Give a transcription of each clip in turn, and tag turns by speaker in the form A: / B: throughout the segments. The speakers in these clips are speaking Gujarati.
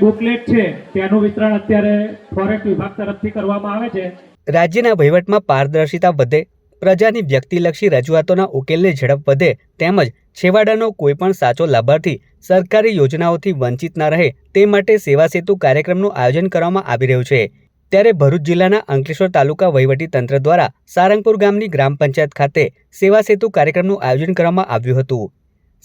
A: બુકલેટ છે તેનું વિતરણ અત્યારે ફોરેસ્ટ વિભાગ તરફથી કરવામાં આવે છે।
B: રાજ્યના વહીવટમાં પારદર્શિતા વધે, પ્રજાની વ્યક્તિલક્ષી રજૂઆતોના ઉકેલની ઝડપ વધે તેમજ છેવાડાનો કોઈપણ સાચો લાભાર્થી સરકારી યોજનાઓથી વંચિત ન રહે તે માટે સેવા સેતુ કાર્યક્રમનું આયોજન કરવામાં આવી રહ્યું છે। ત્યારે ભરૂચ જિલ્લાના અંકલેશ્વર તાલુકા વહીવટીતંત્ર દ્વારા સારંગપુર ગામની ગ્રામ પંચાયત ખાતે સેવા સેતુ કાર્યક્રમનું આયોજન કરવામાં આવ્યું હતું।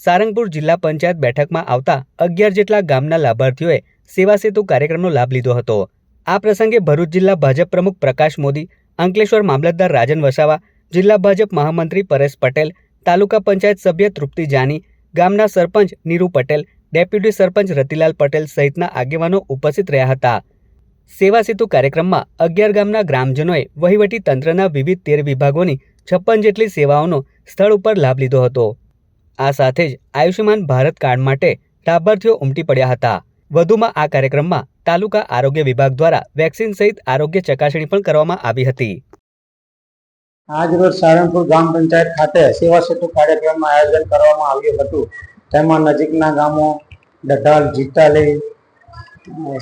B: સારંગપુર જિલ્લા પંચાયત બેઠકમાં આવતા 11 જેટલા ગામના લાભાર્થીઓએ સેવા સેતુ કાર્યક્રમનો લાભ લીધો હતો। આ પ્રસંગે ભરૂચ જિલ્લા ભાજપ પ્રમુખ પ્રકાશ મોદી, અંકલેશ્વર મામલતદાર રાજન વસાવા, જિલ્લા ભાજપ મહામંત્રી પરેશ પટેલ, તાલુકા પંચાયત સભ્ય તૃપ્તિ જાની, ગામના સરપંચ નીરુ પટેલ, ડેપ્યુટી સરપંચ રતિલાલ પટેલ સહિતના આગેવાનો ઉપસ્થિત રહ્યા હતા। સેવા સેતુ કાર્યક્રમમાં 11 ગામના ગ્રામજનોએ વહીવટી તંત્રના વિવિધ 13 વિભાગોની 56 જેટલી સેવાઓનો સ્થળ ઉપર લાભ લીધો હતો। આ સાથે જ આયુષ્યમાન ભારત કાર્ડ માટે લાભાર્થીઓ ઉમટી પડ્યા હતા। વધુમાં આ કાર્યક્રમમાં તાલુકા આરોગ્ય વિભાગ દ્વારા વેક્સિન સહિત આરોગ્ય ચકાસણી પણ કરવામાં આવી હતી।
C: આજરોજ સારંગપુર ગ્રામ પંચાયત ખાતે સેવા સેતુ કાર્યક્રમનું આયોજન કરવામાં આવ્યું હતું। તેમાં નજીકના ગામો ડઢાલ, જીતાલી,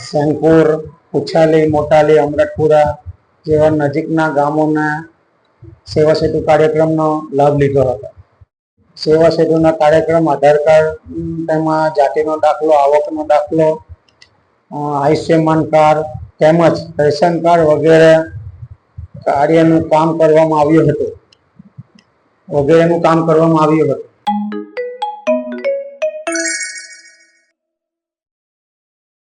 C: સેનપુર, ઉછાલી, મોટાલી, અમરતપુરા જેવા નજીકના ગામોના સેવા સેતુ કાર્યક્રમનો લાભ લીધો હતો। સેવા સેતુના કાર્યક્રમ આધાર કાર્ડ, તેમાં જાતિનો દાખલો, આવકનો દાખલો, આયુષ્યમાન કાર્ડ તેમજ રેશન કાર્ડ વગેરે કાર્યનું કામ કરવામાં આવ્યું હતું